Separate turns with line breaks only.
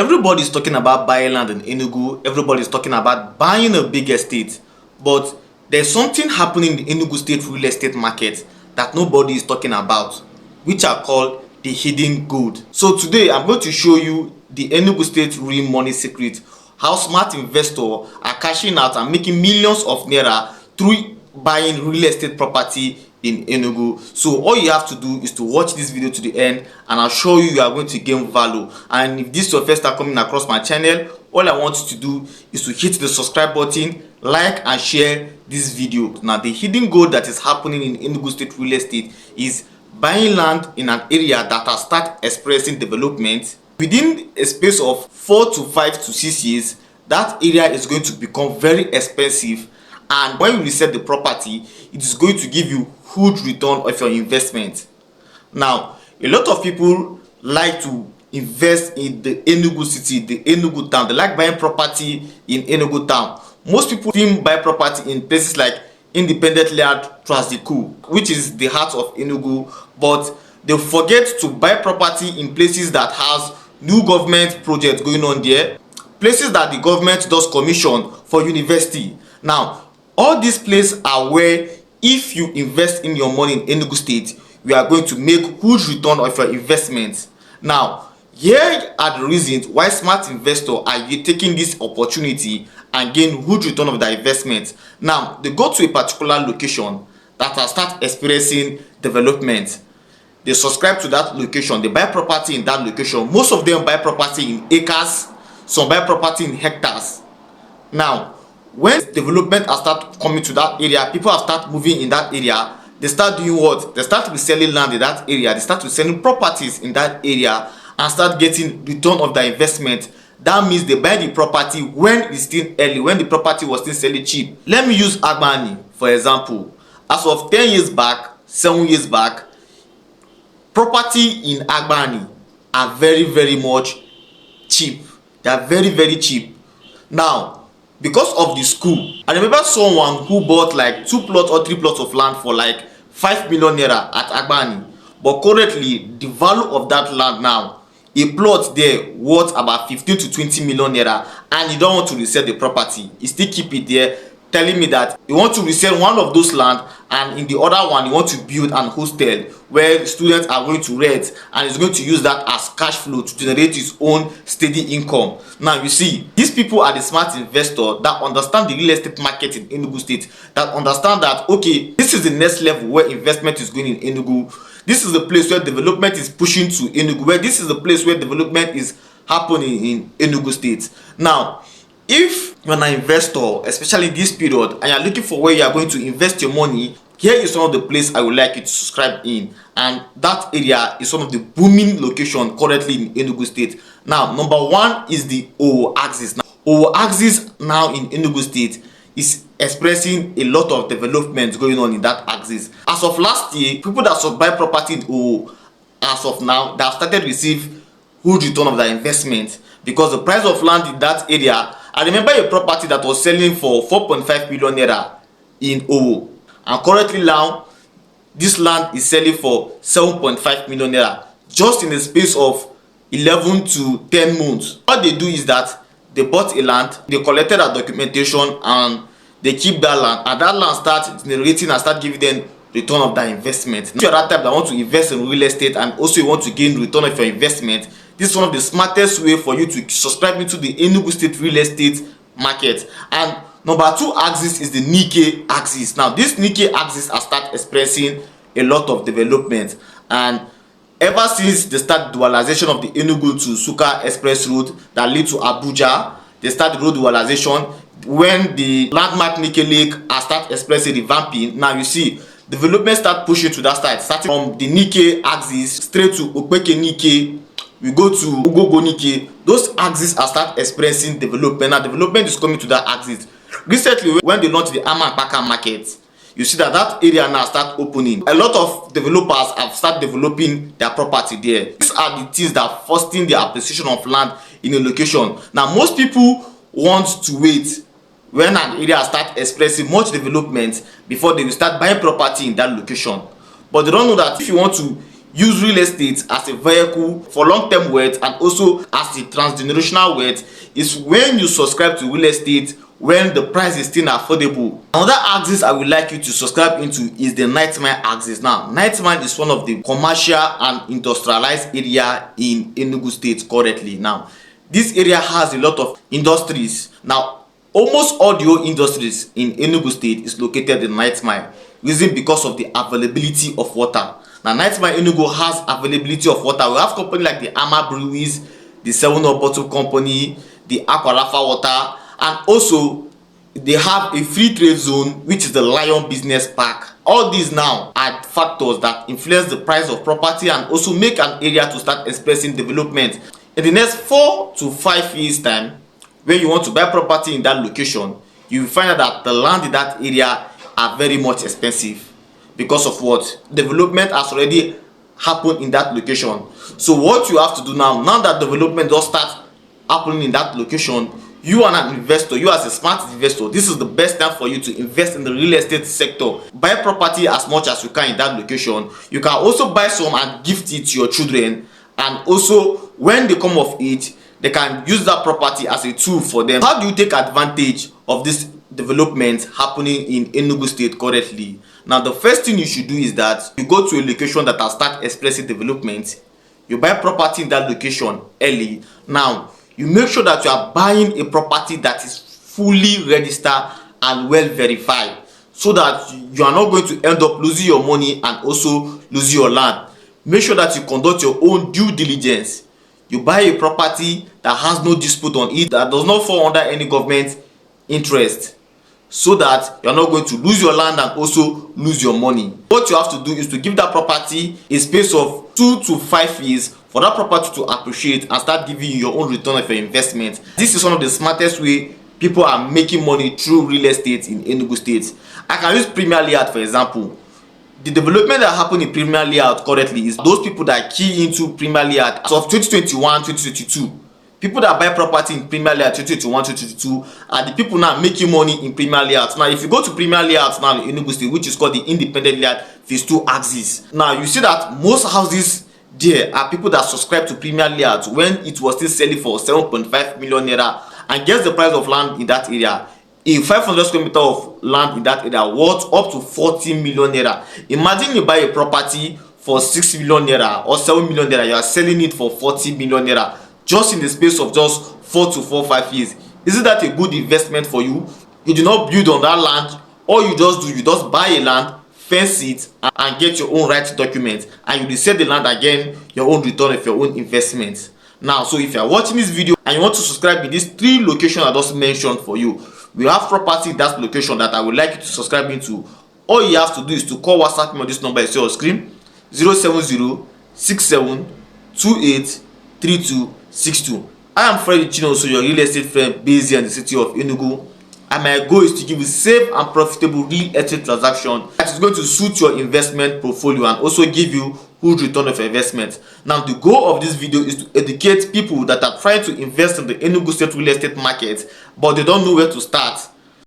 Everybody is talking about buying land in Enugu. Everybody is talking about buying a big estate. But there's something happening in the Enugu state real estate market that nobody is talking about, which are called the hidden gold. So today I'm going to show you the Enugu state real money secret, how smart investors are cashing out and making millions of naira through buying real estate property in Enugu. So all you have to do is to watch this video to the end, and I'll show you are going to gain value. And if this is your first time coming across my channel, all I want you to do is to hit the subscribe button, like and share this video. Now the hidden gold that is happening in Enugu state real estate is buying land in an area that has started experiencing development. Within a space of 4 to 5 to 6 years, that area is going to become very expensive, and when you resell the property, it is going to give you huge return of your investment. Now a lot of people like to invest in the Enugu city, the Enugu town. They like buying property in Enugu town. Most people even buy property in places like Independent Layout Traziku, which is the heart of Enugu, but they forget to buy property in places that has new government projects going on there, places that the government does commission for university. Now all these places are where if you invest in your money in Enugu state, you are going to make huge return of your investment. Now here are the reasons why smart investors are taking this opportunity and gain huge return of their investment. Now they go to a particular location that has started experiencing development. They subscribe to that location, they buy property in that location. Most of them buy property in acres, some buy property in hectares. Now when development has started coming to that area, people have started moving in that area, they start doing what? They start reselling land in that area, they start reselling properties in that area and start getting return of their investment. That means they buy the property when it's still early, when the property was still selling cheap. Let me use Agbani for example. As of 10 years back, 7 years back, property in Agbani are very much cheap. They are very cheap. Now because of the school, I remember someone who bought like 2 plots or 3 plots of land for like 5 million naira at Agbani, but currently the value of that land now, a plot there worth about 15 to 20 million naira, and you don't want to resell the property, you still keep it there, telling me that you want to resell one of those land and in the other one you want to build an hostel where students are going to rent, and it's going to use that as cash flow to generate its own steady income. Now you see, these people are the smart investors that understand the real estate market in Enugu state, that understand that okay, this is the next level where investment is going in Enugu. This is the place where development is pushing to Enugu, where this is the place where development is happening in Enugu state. Now if you're an investor, especially in this period, and you're looking for where you are going to invest your money, here is one of the places I would like you to subscribe in, and that area is one of the booming locations currently in Enugu state. Now number one is the Owo axis. Now Owo axis now in Enugu state is expressing a lot of development going on in that axis. As of last year, people that should buy property in Owo, as of now, they have started to receive huge return of their investment, because the price of land in that area, I remember a property that was selling for 4.5 million naira in Owo, and currently now this land is selling for 7.5 million naira just in the space of 11 to 10 months. What they do is that they bought a land, they collected a documentation, and they keep that land, and that land starts generating and start giving them return of their investment. If you're that type that want to invest in real estate and also you want to gain return of your investment, this is one of the smartest way for you to subscribe into the Enugu state real estate market. And number 2 axis is the Nikkei axis. Now this Nikkei axis has started expressing a lot of development, and ever since the start dualization of the Enugu to Suka express road that lead to Abuja, they start the road dualization. When the landmark Nikkei Lake has started expressing revamping, now you see development start pushing to that side, starting from the Nikkei axis straight to Okpeke Nikkei. We go to Ugogo Nikkei. Those axes are start experiencing development. Now development is coming to that axis. Recently when they launched the Amanpaka market, you see that that area now start opening. A lot of developers have started developing their property there. These are the things that are fostering the appreciation of land in a location. Now most people want to wait when an area start expressing much development before they will start buying property in that location, but they don't know that if you want to use real estate as a vehicle for long-term wealth and also as a transgenerational wealth is when you subscribe to real estate when the price is still affordable. Another axis I would like you to subscribe into is the night mine axis. Now, night mine is one of the commercial and industrialized area in Enugu state currently. Now, this area has a lot of industries. Now, almost all the old industries in Enugu state is located in night mine. Reason because of the availability of water. Now, night mine Enugu has availability of water. We have companies like the Ama Breweries, the 7-Up Bottle Company, the Aqualafa Water, and also they have a free trade zone which is the Lion Business Park. All these now are factors that influence the price of property and also make an area to start expressing development. In the next 4 to 5 years time, when you want to buy property in that location, you will find out that the land in that area are very much expensive. Because of what? Development has already happened in that location. So what you have to do now that development does start happening in that location, you are an investor, you as a smart investor, this is the best time for you to invest in the real estate sector. Buy property as much as you can in that location. You can also buy some and gift it to your children, and also when they come of age, they can use that property as a tool for them. How do you take advantage of this development happening in Enugu state currently? Now, the first thing you should do is that you go to a location that has started expressing development. You buy property in that location early. Now, you make sure that you are buying a property that is fully registered and well verified, so that you are not going to end up losing your money and also losing your land. Make sure that you conduct your own due diligence. You buy a property that has no dispute on it, that does not fall under any government interest, so that you are not going to lose your land and also lose your money. What you have to do is to give that property a space of 2 to 5 years for that property to appreciate and start giving you your own return of your investment. This is one of the smartest way people are making money through real estate in Enugu state. I can use Premier Layout for example. The development that happened in Premier Layout currently is those people that key into Premier Layout as of 2021, 2022. People that buy property in Premier Layout 2021, 2022 are the people now making money in Premier Layout. Now, if you go to Premier Layout now in Enugu state, which is called the Independent Layout Phase 2 axis, now you see that most houses there are people that subscribe to Premier Layout when it was still selling for 7.5 million naira, and guess the price of land in that area. A 500 square meter of land in that area worth up to 40 million naira. Imagine you buy a property for 6 million naira or 7 million naira, you are selling it for 40 million naira just in the space of just 4 to 5 years. Isn't that a good investment for you? You do not build on that land. All you just buy a land, fence it, and get your own right documents, and you will sell the land again, your own return of your own investment. Now, so if you are watching this video and you want to subscribe in these 3 locations I just mentioned for you, we have property in that location that I would like you to subscribe into. All you have to do is to call WhatsApp me on this number you see on screen, 070 67 28 3262. I am Freddy Chinoso, your real estate friend based here in the city of Enugu, and my goal is to give you safe and profitable real estate transaction that is going to suit your investment portfolio and also give you good return of your investment. Now, the goal of this video is to educate people that are trying to invest in the Enugu state real estate market, but they don't know where to start.